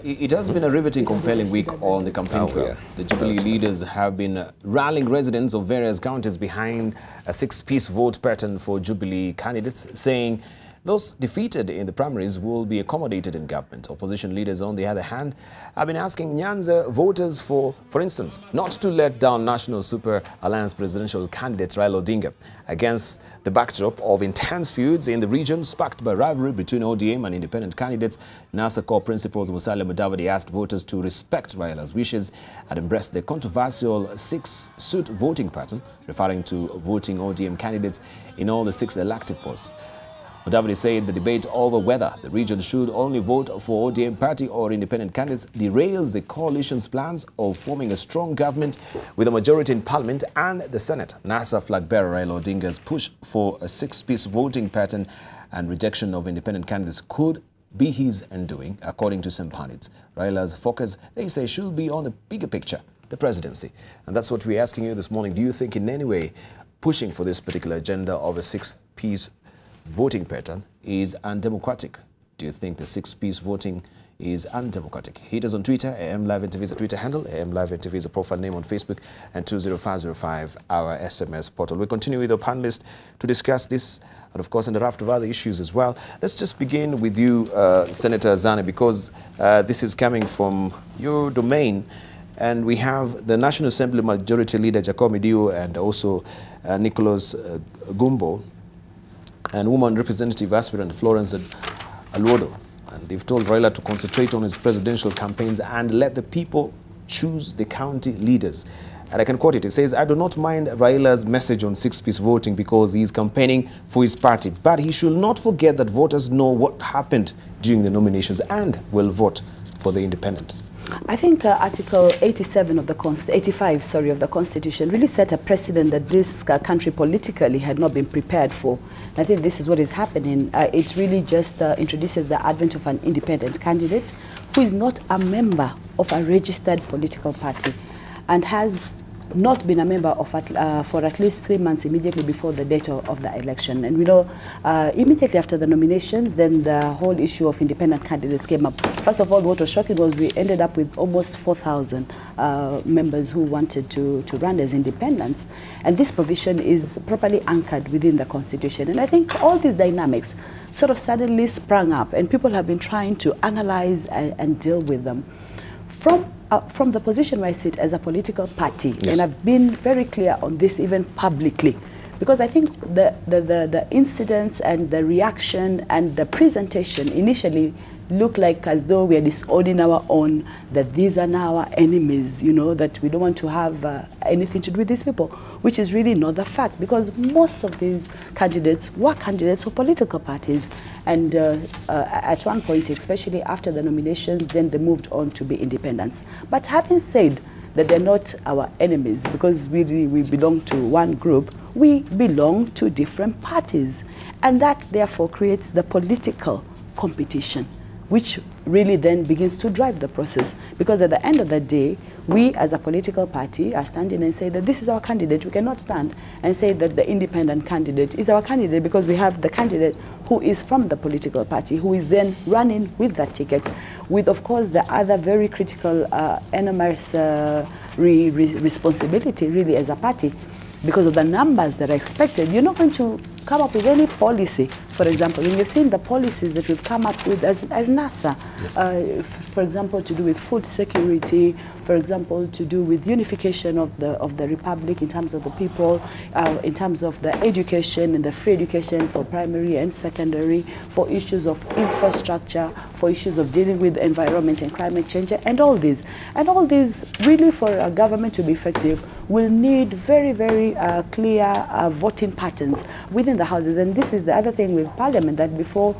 It has been a riveting, compelling week on the campaign trail. Yeah. The Jubilee leaders have been rallying residents of various counties behind a six-piece vote pattern for Jubilee candidates, saying those defeated in the primaries will be accommodated in government. Opposition leaders, on the other hand, have been asking Nyanza voters for instance, not to let down National Super Alliance presidential candidate Raila Odinga against the backdrop of intense feuds in the region sparked by rivalry between ODM and independent candidates. NASA core principals Musalia Mudavadi asked voters to respect Raila's wishes and embrace the controversial six-suit voting pattern, referring to voting ODM candidates in all the 6 elective posts. Mudavadi said the debate over whether the region should only vote for ODM party or independent candidates derails the coalition's plans of forming a strong government with a majority in Parliament and the Senate. NASA flag bearer Raila Odinga's push for a 6-piece voting pattern and rejection of independent candidates could be his undoing, according to some pundits. Raila's focus, they say, should be on the bigger picture, the presidency. And that's what we're asking you this morning. Do you think in any way pushing for this particular agenda of a 6-piece voting pattern is undemocratic? Do you think the 6-piece voting is undemocratic? Hit us on Twitter. AM Live NTV is a Twitter handle. AM Live NTV is a profile name on Facebook, and 20505 our SMS portal. We continue with our panelists to discuss this and, of course, in the raft of other issues as well. Let's just begin with you, Senator Zani, because this is coming from your domain. And we have the National Assembly Majority Leader Jacob Midio and also Nicholas Gumbo, and woman representative aspirant Florence Alwodo. And they've told Raila to concentrate on his presidential campaigns and let the people choose the county leaders. And I can quote it. It says, "I do not mind Raila's message on 6-piece voting because he is campaigning for his party. But he should not forget that voters know what happened during the nominations and will vote for the independent." I think Article 87 of the 85, sorry, of the Constitution really set a precedent that this country politically had not been prepared for. I think this is what is happening. It really just introduces the advent of an independent candidate who is not a member of a registered political party and has not been a member of for at least 3 months immediately before the date of the election. And we know immediately after the nominations, then the whole issue of independent candidates came up. First of all, what was shocking was we ended up with almost 4,000 members who wanted to run as independents. And this provision is properly anchored within the Constitution. And I think all these dynamics sort of suddenly sprung up, and people have been trying to analyze and deal with them. From the position where I sit as a political party, yes, and I've been very clear on this even publicly, because I think the incidents and the reaction and the presentation initially look like as though we are disowning our own, that these are now our enemies, you know, that we don't want to have anything to do with these people, which is really not the fact, because most of these candidates were candidates of political parties. And at one point, especially after the nominations, then they moved on to be independents. But having said that they're not our enemies, because we belong to one group, we belong to different parties. And that therefore creates the political competition, which really then begins to drive the process. Because at the end of the day, we as a political party are standing and say that this is our candidate. We cannot stand and say that the independent candidate is our candidate, because we have the candidate who is from the political party, who is then running with that ticket, with, of course, the other very critical enormous responsibility, really, as a party. Because of the numbers that are expected, you're not going to come up with any policy. For example, when you've seen the policies that we've come up with as NASA, yes, for example, to do with food security, for example, to do with unification of the republic in terms of the people, in terms of the education and the free education for primary and secondary, for issues of infrastructure, for issues of dealing with environment and climate change, and all these. And all these, really, for a government to be effective, will need very, very clear voting patterns within the houses. And this is the other thing with Parliament, that before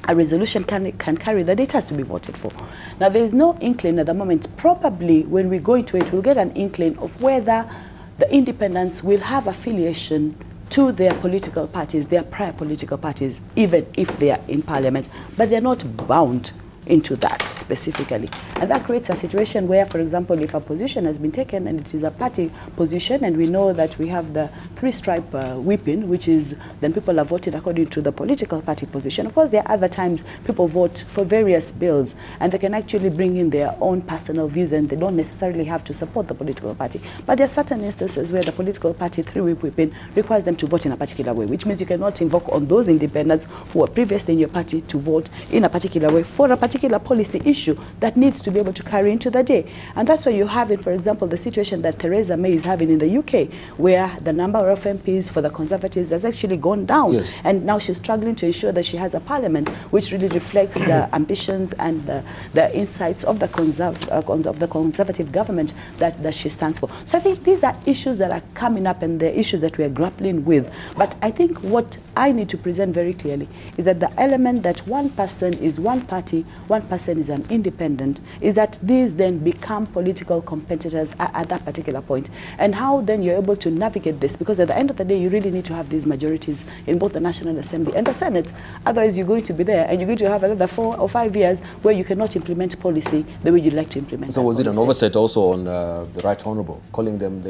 a resolution can carry, that it has to be voted for. Now, there is no inkling at the moment. Probably when we go into it, we'll get an inkling of whether the independents will have affiliation to their political parties, their prior political parties, even if they are in Parliament. But they're not bound into that specifically. And that creates a situation where, for example, if a position has been taken and it is a party position, and we know that we have the three-stripe whipping, which is then people are voted according to the political party position. Of course, there are other times people vote for various bills, and they can actually bring in their own personal views, and they don't necessarily have to support the political party. But there are certain instances where the political party three-whipping requires them to vote in a particular way, which means you cannot invoke on those independents who were previously in your party to vote in a particular way for a particular policy issue that needs to be able to carry into the day. And that's why you have, for example, the situation that Theresa May is having in the UK, where the number of MPs for the Conservatives has actually gone down. Yes. And now she's struggling to ensure that she has a parliament which really reflects the ambitions and the insights of the Conservative government that she stands for. So I think these are issues that are coming up, and the issues that we are grappling with. But I think what I need to present very clearly is that the element that one person is one party, one person is an independent, is that these then become political competitors at that particular point. And how then you're able to navigate this, because at the end of the day, you really need to have these majorities in both the National Assembly and the Senate. Otherwise, you're going to be there and you're going to have another 4 or 5 years where you cannot implement policy the way you'd like to implement. So was it an oversight also on the Right Honourable, calling them,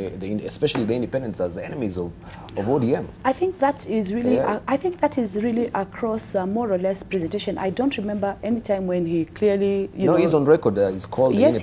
especially the independents, as the enemies of ODM? I think that is really, I think that is really across more or less presentation. I don't remember any time when he clearly, you know, he's on record. He's called. Yes.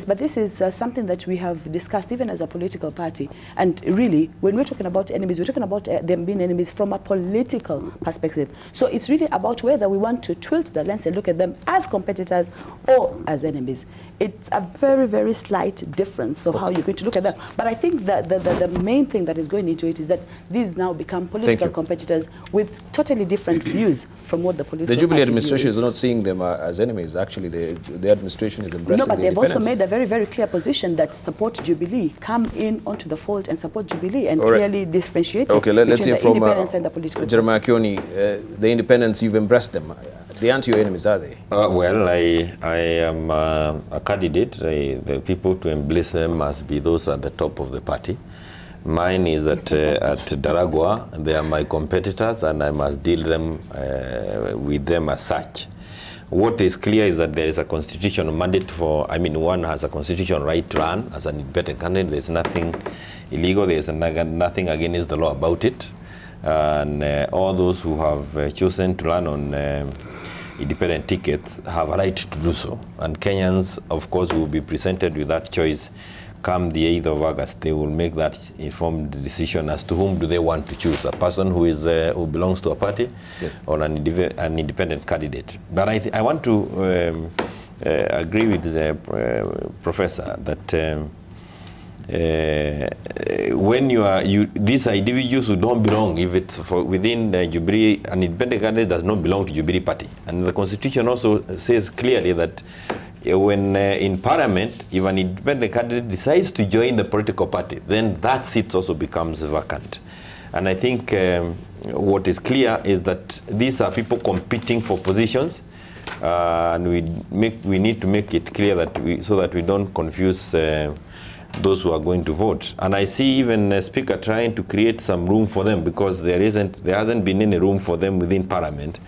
But this is something that we have discussed even as a political party. And really, when we're talking about enemies, we're talking about them being enemies from a political perspective. So it's really about whether we want to tilt the lens and look at them as competitors or as enemies. It's a very, very slight difference of how you're going to look at them. But I think that the main thing that is going into it is that these now become political competitors with totally different views from what the political The Jubilee party administration is not seeing them as enemies. Actually, the administration is embracing. No, but they've also made a very, very clear position that support Jubilee, come in onto the fold and support Jubilee, and clearly differentiate let's hear from and the political Jeremiah Kioni. The independents, you've embraced them. They aren't your enemies, are they? Well, I am a candidate. The people to embrace them must be those at the top of the party. Mine is at Ndaragwa. They are my competitors, and I must deal with them as such. What is clear is that there is a constitutional mandate for, one has a constitutional right to run as an independent candidate. There's nothing illegal. There's nothing against the law about it. And all those who have chosen to run on independent tickets have a right to do so. And Kenyans, of course, will be presented with that choice come the 8th of August. They will make that informed decision as to whom do they want to choose, a person who is who belongs to a party, or an independent candidate. But I want to agree with the professor that when these are individuals who don't belong, if it's within the Jubilee, an independent candidate does not belong to Jubilee party. And the Constitution also says clearly that when in Parliament, if an independent candidate decides to join the political party, then that seat also becomes vacant. And I think what is clear is that these are people competing for positions, and we need to make it clear that so that we don't confuse those who are going to vote. And I see even a speaker trying to create some room for them, because there hasn't been any room for them within Parliament.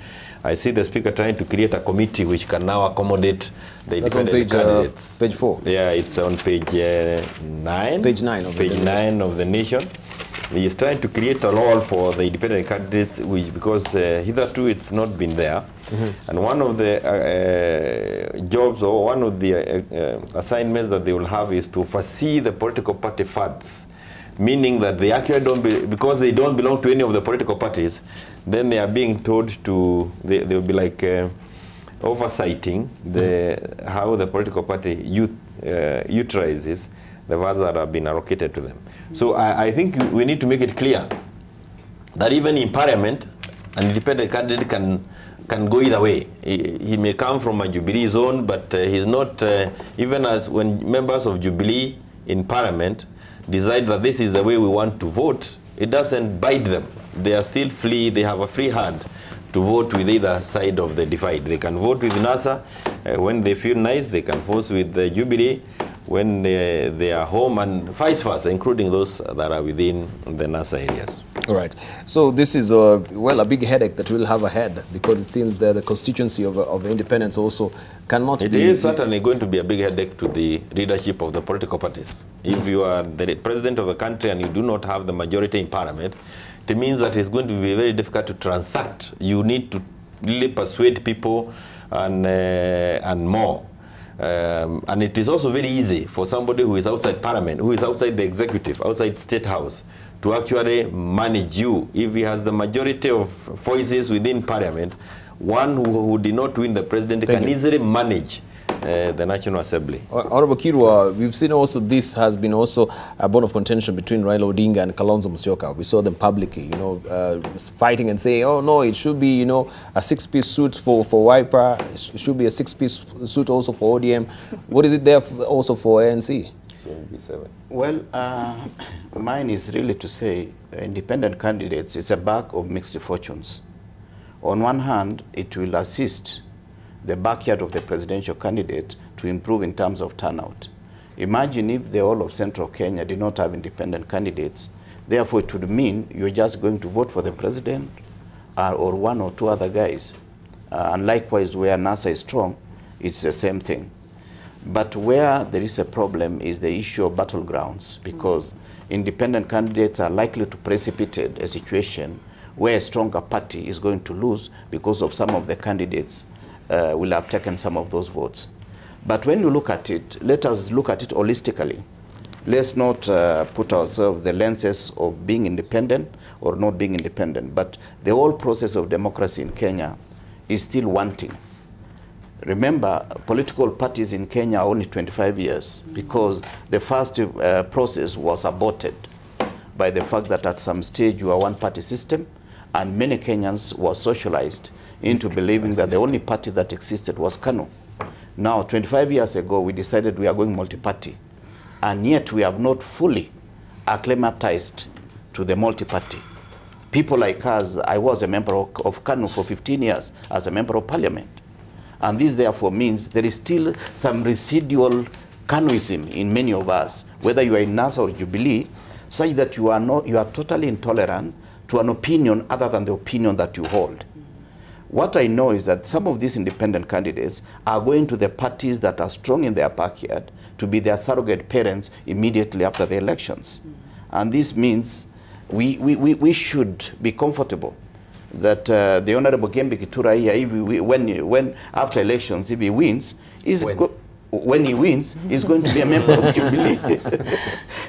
I see the speaker trying to create a committee which can now accommodate the independent candidates. Page 4. Yeah, it's on page 9. Page 9 of page 9 of the Nation. He is trying to create a role for the independent candidates, because hitherto it's not been there. And one of the jobs, or one of the assignments that they will have, is to foresee the political party funds, meaning that they actually don't, because they don't belong to any of the political parties, then they are being told to, they will be like oversighting how the political party utilizes the funds that have been allocated to them. So I think we need to make it clear that even in Parliament, an independent candidate can go either way. He may come from a Jubilee zone, but he's not, even as when members of Jubilee in Parliament decide that this is the way we want to vote, it doesn't bite them. They are still free, they have a free hand to vote with either side of the divide. They can vote with NASA when they feel nice, they can vote with the Jubilee when they are home, and vice versa, including those that are within the NASA areas. All right. So this is, well, a big headache that we'll have ahead, because it seems that the constituency of independence also cannot be... It is certainly going to be a big headache to the leadership of the political parties. If you are the president of a country and you do not have the majority in parliament, it means that it's going to be very difficult to transact. You need to really persuade people and more. And it is also very easy for somebody who is outside parliament, who is outside the executive, outside state house, to actually manage you. If he has the majority of voices within parliament, one who did not win the president can easily manage the National Assembly. Honorable Kirwa, we've seen also this has been also a bone of contention between Raila Odinga and Kalonzo Musyoka. We saw them publicly, you know, fighting and saying, oh no, it should be, you know, a 6-piece suit for Wiper. It should be a 6-piece suit also for ODM. What is it there also for ANC? Well, mine is really to say independent candidates, it's a bag of mixed fortunes. On one hand, it will assist the backyard of the presidential candidate to improve in terms of turnout. Imagine if the whole of central Kenya did not have independent candidates. Therefore, it would mean you're just going to vote for the president or one or two other guys. And likewise, where NASA is strong, it's the same thing. But where there is a problem is the issue of battlegrounds, because independent candidates are likely to precipitate a situation where a stronger party is going to lose because of some of the candidates will have taken some of those votes. But when you look at it, let us look at it holistically. Let's not put ourselves the lenses of being independent or not being independent. But the whole process of democracy in Kenya is still wanting. Remember, political parties in Kenya are only 25 years because the first process was aborted by the fact that at some stage you are one-party system, and many Kenyans were socialized into believing that the only party that existed was KANU. Now, 25 years ago, we decided we are going multi-party, and yet we have not fully acclimatized to the multi-party. People like us, I was a member of KANU for 15 years as a member of parliament. And this therefore means there is still some residual KANUism in many of us, whether you are in NASA or Jubilee, such that you are totally intolerant to an opinion other than the opinion that you hold. What I know is that some of these independent candidates are going to the parties that are strong in their backyard to be their surrogate parents immediately after the elections. And this means we should be comfortable that the Honorable Kembi Gitura here, when after elections, if he wins, when he wins, he's going to be a member of Jubilee.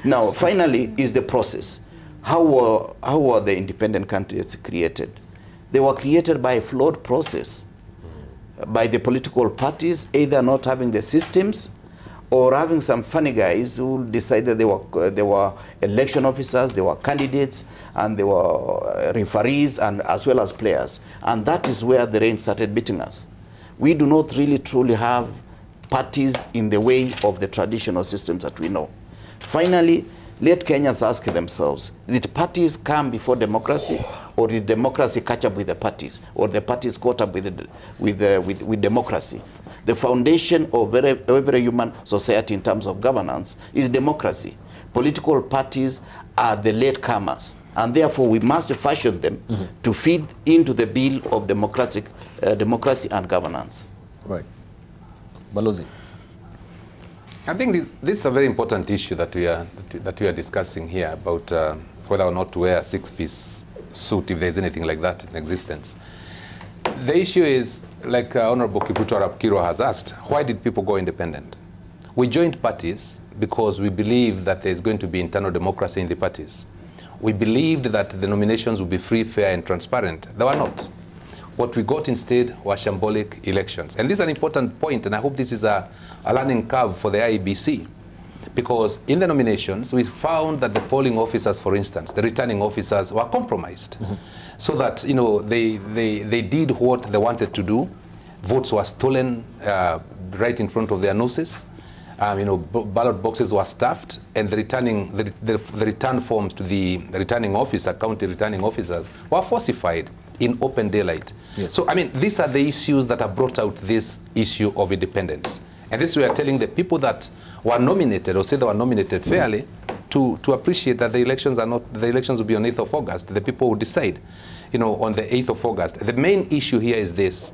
Now, finally, is the process. How were the independent candidates created? They were created by a flawed process, by the political parties, either not having the systems or having some funny guys who decided they were election officers, they were candidates, and they were referees, and as well as players. And that is where the rain started beating us. We do not really truly have parties in the way of the traditional systems that we know. Finally, let Kenyans ask themselves, did parties come before democracy, or did democracy catch up with the parties, or the parties caught up with democracy? The foundation of every human society in terms of governance is democracy. Political parties are the latecomers, and therefore we must fashion them to feed into the bill of democracy and governance. Right. Balozi. I think this is a very important issue that we are discussing here about whether or not to wear a 6-piece suit, if there's anything like that in existence. The issue is, like Honorable Kipruto Arap Kirwa has asked, why did people go independent? We joined parties because we believed that there's going to be internal democracy in the parties. We believed that the nominations would be free, fair, and transparent. They were not. What we got instead were shambolic elections. And this is an important point, and I hope this is a learning curve for the IEBC. Because in the nominations, we found that the polling officers, for instance, the returning officers were compromised. So that, you know, they did what they wanted to do. Votes were stolen right in front of their noses. You know, ballot boxes were stuffed, and the return forms to the returning officer, county returning officers, were falsified in open daylight. Yes. So, I mean, these are the issues that have brought out this issue of independence. And this we are telling the people that were nominated, or say they were nominated fairly, to appreciate that the elections will be on 8th of August. The people will decide, on the 8th of August. The main issue here is this,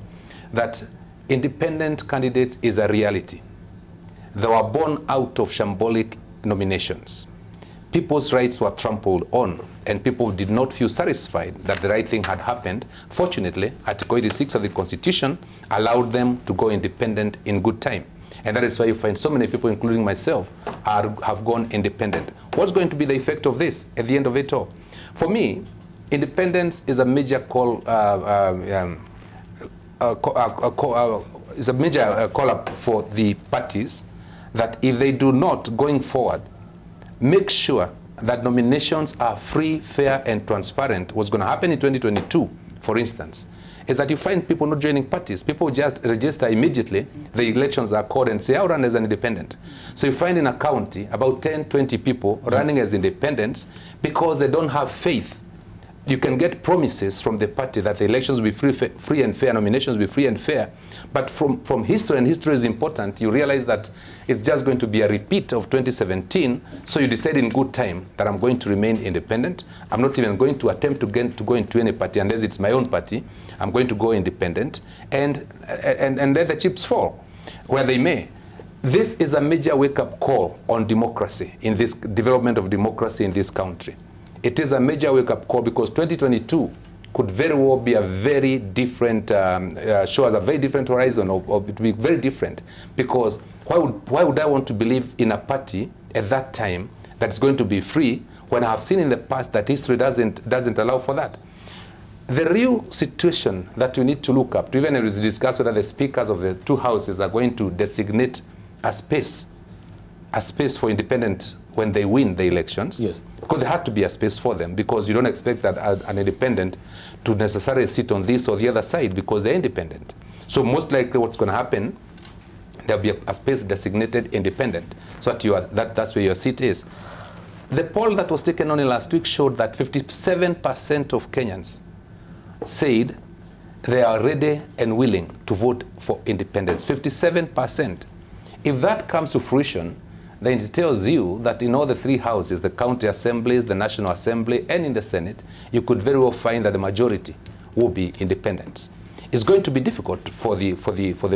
that independent candidate is a reality. They were born out of shambolic nominations. People's rights were trampled on, and people did not feel satisfied that the right thing had happened. Fortunately, Article 86 of the Constitution allowed them to go independent in good time. And that is why you find so many people, including myself, have gone independent. What's going to be the effect of this at the end of it all? For me, independence is a major call up for the parties that if they do not, going forward, make sure that nominations are free, fair, and transparent. What's going to happen in 2022, for instance, is that you find people not joining parties. People just register immediately. The elections are called and say, I'll run as an independent. So you find in a county about 10, 20 people running as independents because they don't have faith. You can get promises from the party that the elections will be free and fair, nominations will be free and fair. But from history, and history is important, you realize that it's just going to be a repeat of 2017. So you decide in good time that I'm going to remain independent. I'm not even going to attempt to go into any party unless it's my own party. I'm going to go independent and let the chips fall where they may. This is a major wake-up call on democracy, in this development of democracy in this country. It is a major wake-up call because 2022 could very well be a very different, show us a very different horizon, or it will be very different. Because why would I want to believe in a party at that time that's going to be free when I have seen in the past that history doesn't allow for that? The real situation that we need to look up to, even as we discuss whether the speakers of the two houses are going to designate a space for independent when they win the elections. Yes. Because there has to be a space for them, because you don't expect that an independent to necessarily sit on this or the other side because they're independent. So most likely what's going to happen, there'll be a space designated independent. So that's where your seat is. The poll that was taken only last week showed that 57% of Kenyans said they are ready and willing to vote for independence. 57%. If that comes to fruition, then it tells you that in all the three houses, the county assemblies, the National Assembly, and in the Senate, you could very well find that the majority will be independents. It's going to be difficult for the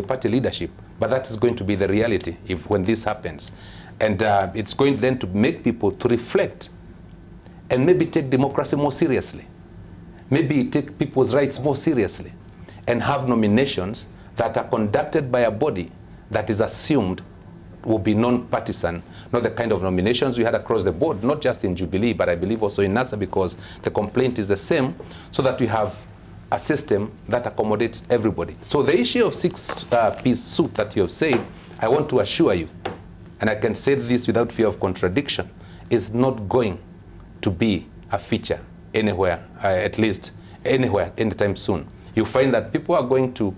party leadership, but that is going to be the reality when this happens. And it's going then to make people to reflect and maybe take democracy more seriously. Maybe take people's rights more seriously and have nominations that are conducted by a body that is assumed will be non-partisan, not the kind of nominations we had across the board, not just in Jubilee, but I believe also in NASA, because the complaint is the same, so that we have a system that accommodates everybody. So the issue of six-piece suit that you have said, I want to assure you, and I can say this without fear of contradiction, is not going to be a feature anywhere, at least anywhere, anytime soon. You find that people are going to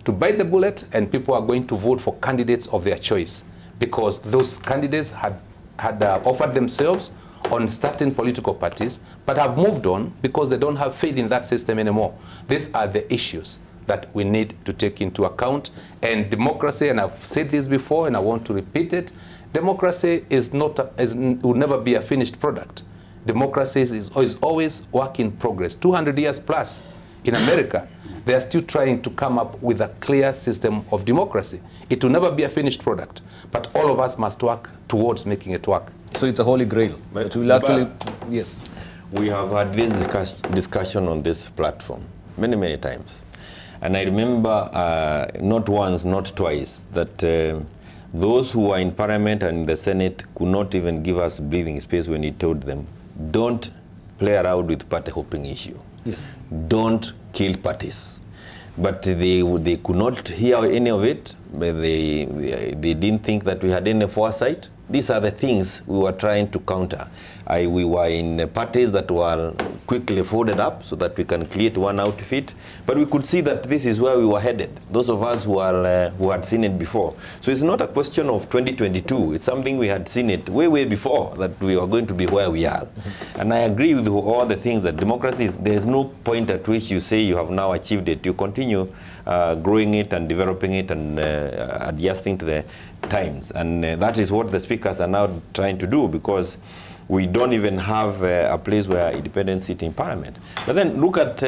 bite the bullet, and people are going to vote for candidates of their choice, because those candidates had offered themselves on certain political parties, but have moved on because they don't have faith in that system anymore. These are the issues that we need to take into account. And democracy, and I've said this before and I want to repeat it, democracy will never be a finished product. Democracy is always work in progress. 200 years plus in America, they are still trying to come up with a clear system of democracy. It will never be a finished product, but all of us must work towards making it work. So it's a holy grail. It will actually, yes. We have had this discussion on this platform many, many times. And I remember not once, not twice, that those who were in Parliament and in the Senate could not even give us breathing space when he told them, don't play around with party hopping issue. Yes. Don't kill parties. But they could not hear any of it. But they didn't think that we had any foresight. These are the things we were trying to counter. We were in parties that were quickly folded up so that we can create one outfit. But we could see that this is where we were headed, those of us who had seen it before. So it's not a question of 2022. It's something we had seen it way, way before, that we are going to be where we are. And I agree with all the things that democracy is, there's no point at which you say you have now achieved it. You continue growing it and developing it and adjusting to the times. And that is what the speakers are now trying to do, because we don't even have a place where independents sit in parliament. But then look at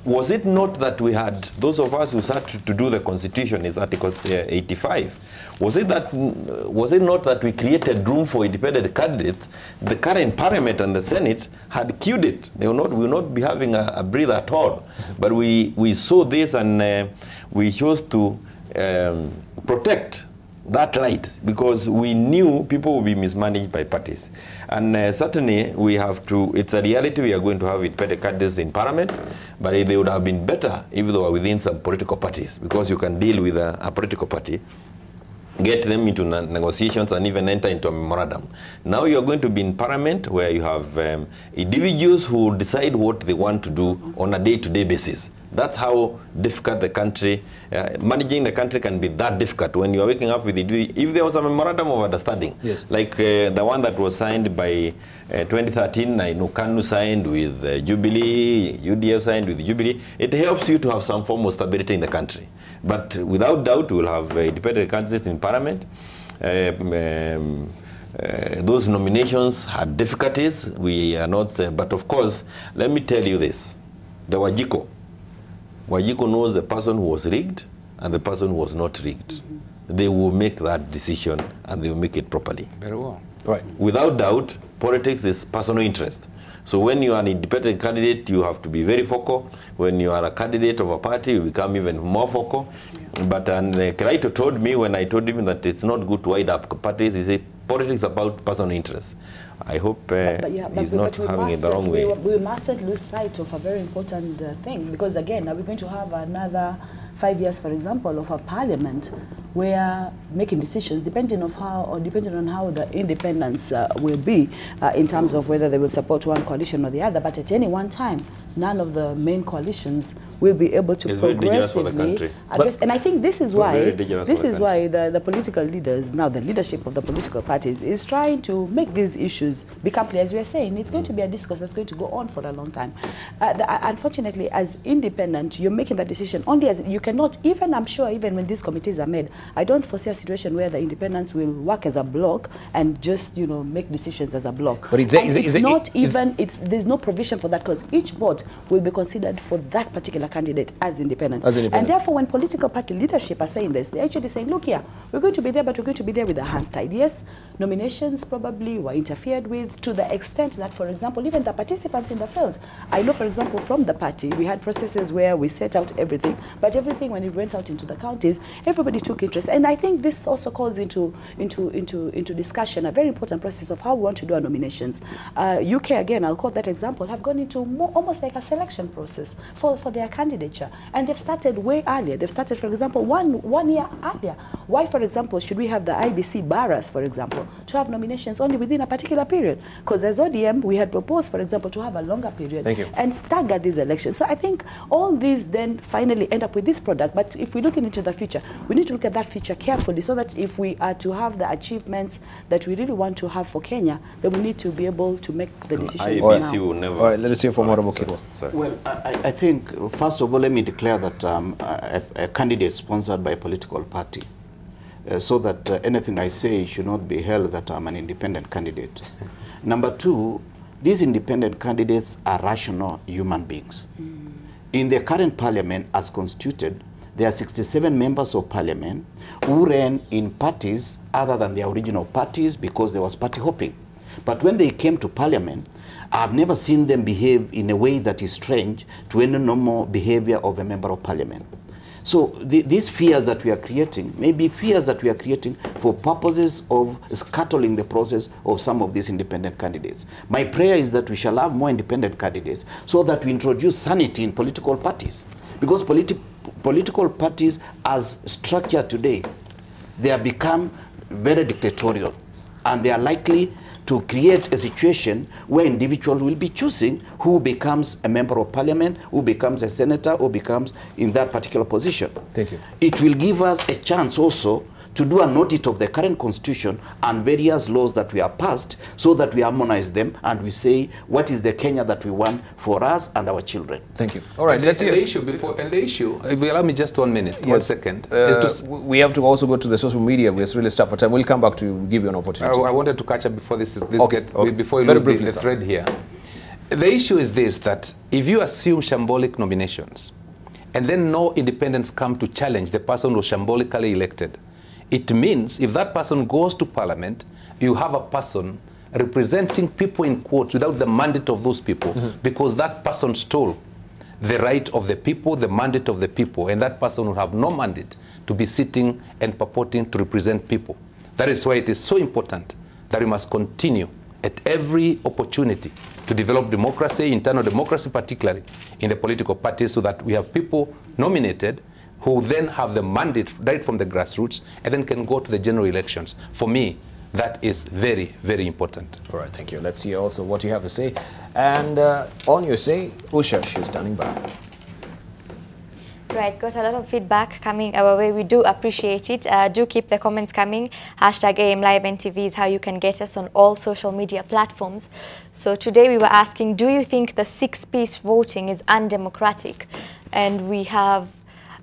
was it not that we had, those of us who started to do the constitution is Article 85, was it not that we created room for independent candidates? The current parliament and the Senate had queued it. They will not be having a breather at all. But we saw this, and we chose to protect that right, because we knew people would be mismanaged by parties. And certainly we have to, it's a reality, we are going to have independent candidates in parliament, but they would have been better if they were within some political parties, because you can deal with a political party, get them into negotiations, and even enter into a memorandum. Now you are going to be in parliament where you have individuals who decide what they want to do on a day-to-day basis. That's how difficult the country, managing the country can be that difficult when you are waking up with the, if there was a memorandum of understanding, yes, like the one that was signed by 2013, I know KANU signed with Jubilee, UDF signed with Jubilee, it helps you to have some form of stability in the country. But without doubt, we will have independent candidates in parliament. Those nominations had difficulties. We are not, but of course, let me tell you this, the Wajiko knows the person who was rigged and the person who was not rigged. Mm-hmm. They will make that decision, and they will make it properly. Very well. Right. Without doubt, politics is personal interest. So when you are an independent candidate, you have to be very focal. When you are a candidate of a party, you become even more focal. Yeah. But Kipruto told me, when I told him that it's not good to wide up parties, he said politics is about personal interest. I hope he's not having it the wrong way. We mustn't lose sight of a very important thing, because again, are we going to have another 5 years, for example, of a parliament where making decisions depending on how the independents will be in terms of whether they will support one coalition or the other, but at any one time, none of the main coalitions will be able to progressively address. And I think this is why the political leaders, now the leadership of the political parties, is trying to make these issues become clear. As we are saying, it's going to be a discourse that's going to go on for a long time. Unfortunately, as independent, you're making that decision only as you cannot, even I'm sure, even when these committees are made, I don't foresee a situation where the independents will work as a bloc and just, you know, make decisions as a bloc. But there's no provision for that, because each vote will be considered for that particular candidate as independent. And therefore, when political party leadership are saying this, they're actually saying, look here, we're going to be there, but we're going to be there with our hands tied. Yes, nominations probably were interfered with to the extent that, for example, even the participants in the field, I know, for example, from the party, we had processes where we set out everything, but everything, when it went out into the counties, everybody took interest. And I think this also calls into discussion a very important process of how we want to do our nominations. UK, again, I'll quote that example, have gone into almost like a selection process for their candidature. And they've started way earlier. They've started, for example, one year earlier. Why, for example, should we have the IBC barras, for example, to have nominations only within a particular period? Because as ODM, we had proposed, for example, to have a longer period and stagger these elections. So I think all these then finally end up with this product. But if we're looking into the future, we need to look at that future carefully, so that if we are to have the achievements that we really want to have for Kenya, then we need to be able to make the decisions now. Will never. All right, let us hear from Honorable Kirwa. Well, I think, first of all, let me declare that a candidate sponsored by a political party, so that anything I say should not be held that I'm an independent candidate. Number two, these independent candidates are rational human beings. In the current parliament, as constituted, there are 67 members of parliament who ran in parties other than their original parties because there was party hopping. But when they came to parliament, I've never seen them behave in a way that is strange to any normal behavior of a member of parliament. So these fears that we are creating may be fears that we are creating for purposes of scuttling the process of some of these independent candidates. My prayer is that we shall have more independent candidates so that we introduce sanity in political parties. Because political parties as structured today, they have become very dictatorial, and they are likely to create a situation where individuals will be choosing who becomes a member of parliament, who becomes a senator, who becomes in that particular position. Thank you. It will give us a chance also to do an audit of the current constitution and various laws that we have passed so that we harmonize them and we say what is the Kenya that we want for us and our children. Thank you. All right, let's hear the issue before. And the issue, if you allow me just 1 minute, yes. 1 second. We have to also go to the social media. We're really stuck for time. We'll come back to give you an opportunity. I wanted to catch up before before you Very lose briefly, the thread here. The issue is this, that if you assume shambolic nominations and then no independents come to challenge the person who was shambolically elected, it means if that person goes to parliament, you have a person representing people in quotes without the mandate of those people, because that person stole the right of the people, the mandate of the people, and that person will have no mandate to be sitting and purporting to represent people. That is why it is so important that we must continue at every opportunity to develop democracy, internal democracy particularly in the political parties, so that we have people nominated who then have the mandate right from the grassroots and then can go to the general elections. For me, that is very, very important. All right, thank you. Let's hear also what you have to say. And on your say, Usha, she's standing by. Right, got a lot of feedback coming our way. We do appreciate it. Do keep the comments coming. Hashtag #AMLiveNTV is how you can get us on all social media platforms. So today we were asking, do you think the 6-piece voting is undemocratic? And we have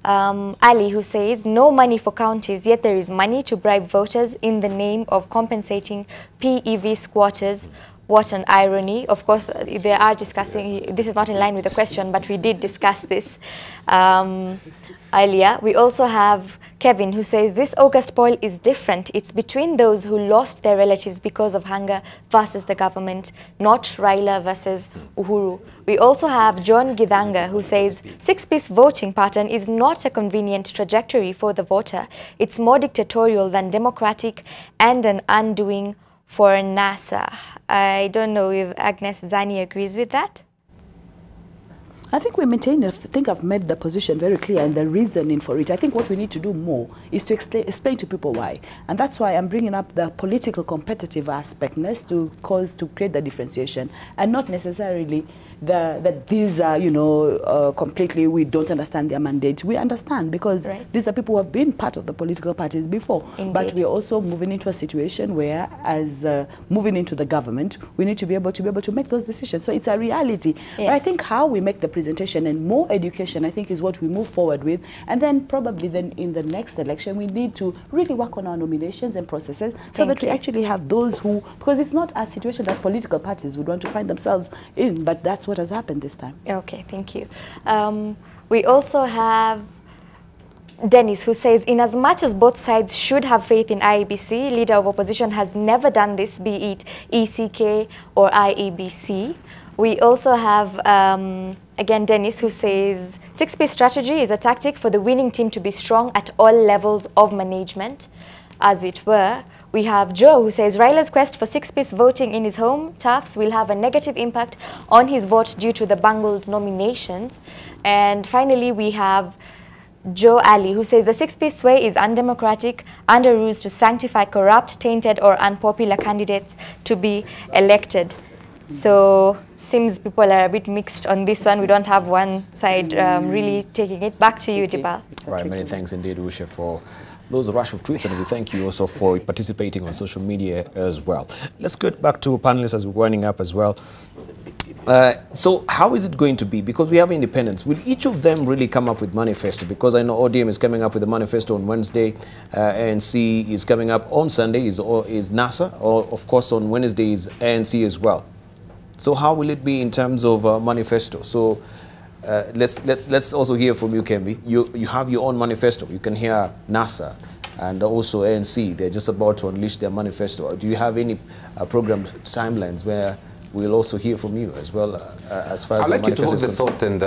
Ali, who says, no money for counties, yet there is money to bribe voters in the name of compensating PEV squatters. What an irony. Of course, they are discussing, this is not in line with the question, but we did discuss this earlier. We also have Kevin, who says, this August poll is different. It's between those who lost their relatives because of hunger versus the government, not Raila versus Uhuru. We also have John Gidanga, who says, 6-piece voting pattern is not a convenient trajectory for the voter. It's more dictatorial than democratic and an undoing for NASA. I don't know if Agnes Zani agrees with that. I think we maintain, I think I've made the position very clear and the reasoning for it. I think what we need to do more is to explain to people why. And that's why I'm bringing up the political competitive aspectness to create the differentiation, and not necessarily that these are, you know, completely, we don't understand their mandate. We understand because these are people who have been part of the political parties before. Indeed. But we're also moving into a situation where, as moving into the government, we need to be able to make those decisions. So it's a reality. Yes. But I think how we make the presentation and more education, I think, is what we move forward with. And then probably then in the next election, we need to really work on our nominations and processes so that we actually have those who, because it's not a situation that political parties would want to find themselves in, but that's what has happened this time. Okay, thank you. We also have Dennis, who says, in as much as both sides should have faith in IEBC, leader of opposition has never done this, be it ECK or IEBC. We also have, again, Dennis, who says, 6-piece strategy is a tactic for the winning team to be strong at all levels of management, as it were. We have Joe, who says, Raila's quest for 6-piece voting in his home turfs will have a negative impact on his vote due to the bungled nominations. And finally, we have Joe Ali, who says the 6-piece way is undemocratic, under rules to sanctify corrupt, tainted, or unpopular candidates to be elected. So, seems people are a bit mixed on this one. We don't have one side really taking it. Back to you, Debarl. Right, many thanks indeed, Usha, for those rush of tweets, and we thank you also for participating on social media as well. Let's get back to panelists as we're winding up as well. So how is it going to be? Because we have independents. Will each of them really come up with manifesto? Because I know ODM is coming up with a manifesto on Wednesday. ANC is coming up on Sunday, is NASA, or of course on Wednesday is ANC as well. So how will it be in terms of manifesto? So let's also hear from you, Kembi. You have your own manifesto. You can hear NASA and also ANC. They're just about to unleash their manifesto. Do you have any program timelines where we'll also hear from you as well as far as I'd like you to hold the thought and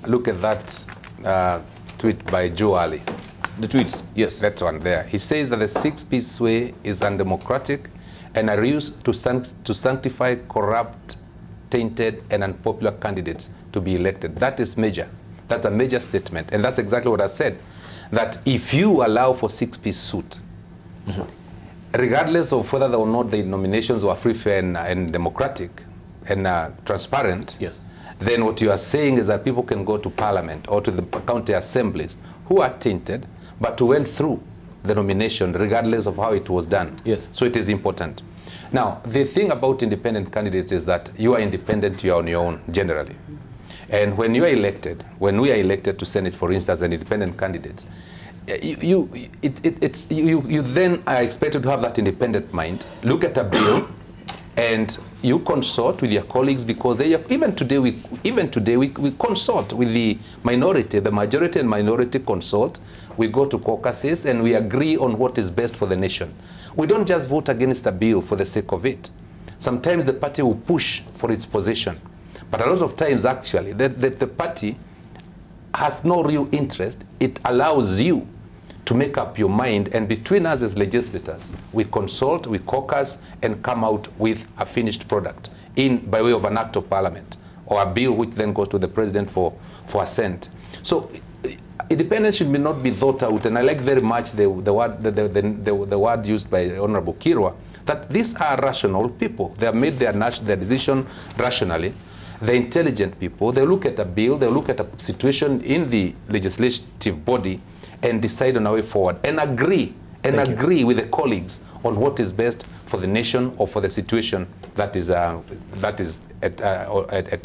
look at that tweet by Joe Ali. The tweet, yes. That one there. He says that the 6-piece way is undemocratic and a ruse to sanctify corrupt, tainted, and unpopular candidates to be elected. That is major. That's a major statement. And that's exactly what I said. That if you allow for 6-piece suit, regardless of whether or not the nominations were free, fair, and democratic and transparent, then what you are saying is that people can go to parliament or to the county assemblies who are tainted, but who went through the nomination, regardless of how it was done. Yes. So it is important. Now, the thing about independent candidates is that you are independent, you are on your own, generally. And when you are elected, when we are elected to Senate, for instance, an independent candidate, you then are expected to have that independent mind, look at a bill, and you consult with your colleagues, because they are, even today we consult with the minority. The majority and minority consult. We go to caucuses and we agree on what is best for the nation. We don't just vote against a bill for the sake of it. Sometimes the party will push for its position. But a lot of times, actually, the party has no real interest. It allows you to make up your mind, and between us as legislators, we consult, we caucus, and come out with a finished product by way of an act of parliament, or a bill which then goes to the president for assent. So independence should not be thought out, and I like very much the word used by Honorable Kirwa, that these are rational people. They have made their decision rationally. They're intelligent people. They look at a bill, they look at a situation in the legislative body, and decide on a way forward, and agree with the colleagues on what is best for the nation or for the situation that is at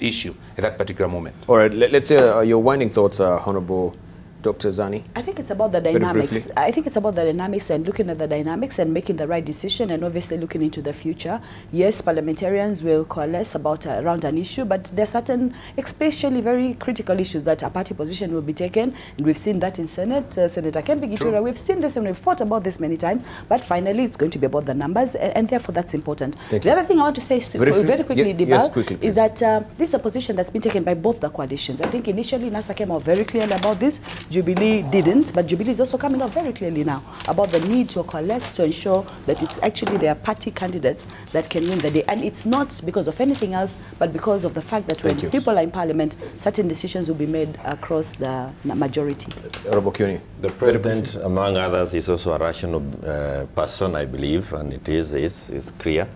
issue at that particular moment. All right, let's hear your winding thoughts, Honorable Dr. Zani. I think it's about the dynamics. I think it's about the dynamics and looking at the dynamics and making the right decision, and obviously looking into the future. Yes, parliamentarians will coalesce around an issue, but there are certain, especially very critical issues that a party position will be taken, and we've seen that in Senate. Senator Kembi, Gitura, we've seen this and we've fought about this many times, but finally it's going to be about the numbers, and therefore that's important. The other thing I want to say very quickly, Debarl, is that this is a position that's been taken by both the coalitions. I think initially NASA came out very clearly about this. Jubilee didn't, but Jubilee is also coming out very clearly now about the need to coalesce to ensure that it's actually their party candidates that can win the day. And it's not because of anything else, but because of the fact that when people are in parliament, certain decisions will be made across the majority. Honorable Kioni. The president, among others, is also a rational person, I believe, and it is clear.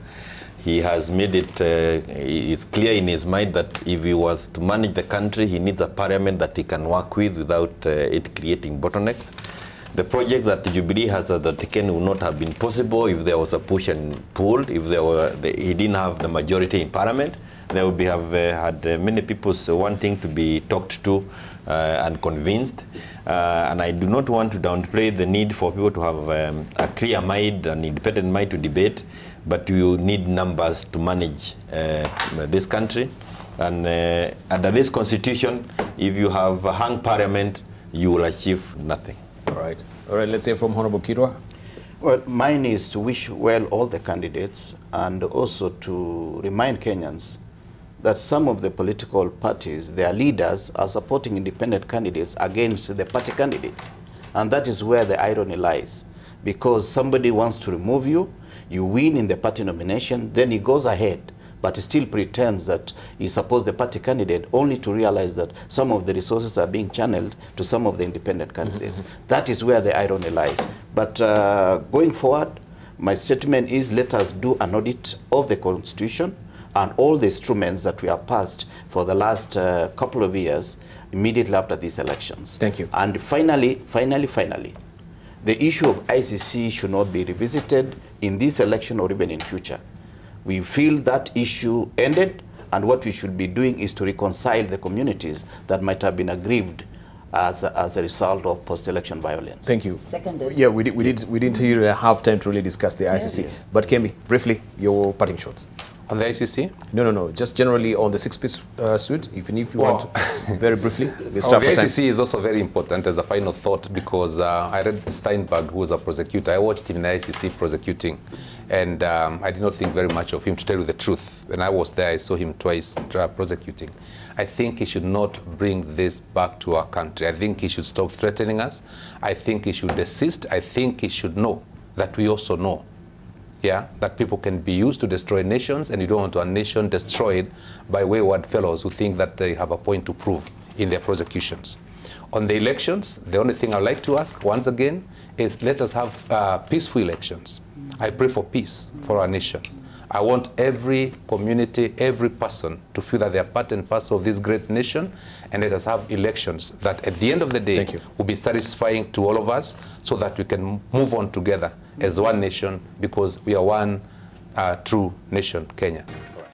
He has made it it's clear in his mind that if he was to manage the country, he needs a parliament that he can work with without it creating bottlenecks. The projects that the Jubilee has undertaken would not have been possible if there was a push and pull, if he didn't have the majority in parliament. There would have had many people wanting to be talked to and convinced. And I do not want to downplay the need for people to have a clear mind, an independent mind to debate, but you need numbers to manage this country. And under this constitution, if you have a hung parliament, you will achieve nothing. All right, let's hear from Honorable Kirwa. Well, mine is to wish well all the candidates, and also to remind Kenyans that some of the political parties, their leaders, are supporting independent candidates against the party candidates. And that is where the irony lies. Because somebody wants to remove you, you win in the party nomination, then he goes ahead, but still pretends that he supports the party candidate, only to realize that some of the resources are being channeled to some of the independent candidates. That is where the irony lies. But going forward, my statement is, let us do an audit of the Constitution and all the instruments that we have passed for the last couple of years immediately after these elections. Thank you. And finally, the issue of ICC should not be revisited in this election or even in future. We feel that issue ended, and what we should be doing is to reconcile the communities that might have been aggrieved as a result of post-election violence. Thank you. Seconded. Yeah, we didn't have time to really discuss the ICC. But Kembi, briefly, your parting shots. On the ICC? No. Just generally on the six-piece suit, even if you want, very briefly. The ICC is also very important as a final thought, because I read Steinberg, who was a prosecutor. I watched him in the ICC prosecuting, and I did not think very much of him, to tell you the truth. When I was there, I saw him twice prosecuting. I think he should not bring this back to our country. I think he should stop threatening us. I think he should desist. I think he should know that we also know, that people can be used to destroy nations, and you don't want a nation destroyed by wayward fellows who think that they have a point to prove in their prosecutions. On the elections, the only thing I'd like to ask, once again, is let us have peaceful elections. I pray for peace for our nation. I want every community, every person to feel that they are part and parcel of this great nation, and let us have elections that at the end of the day will be satisfying to all of us, so that we can move on together as one nation, because we are one true nation, Kenya.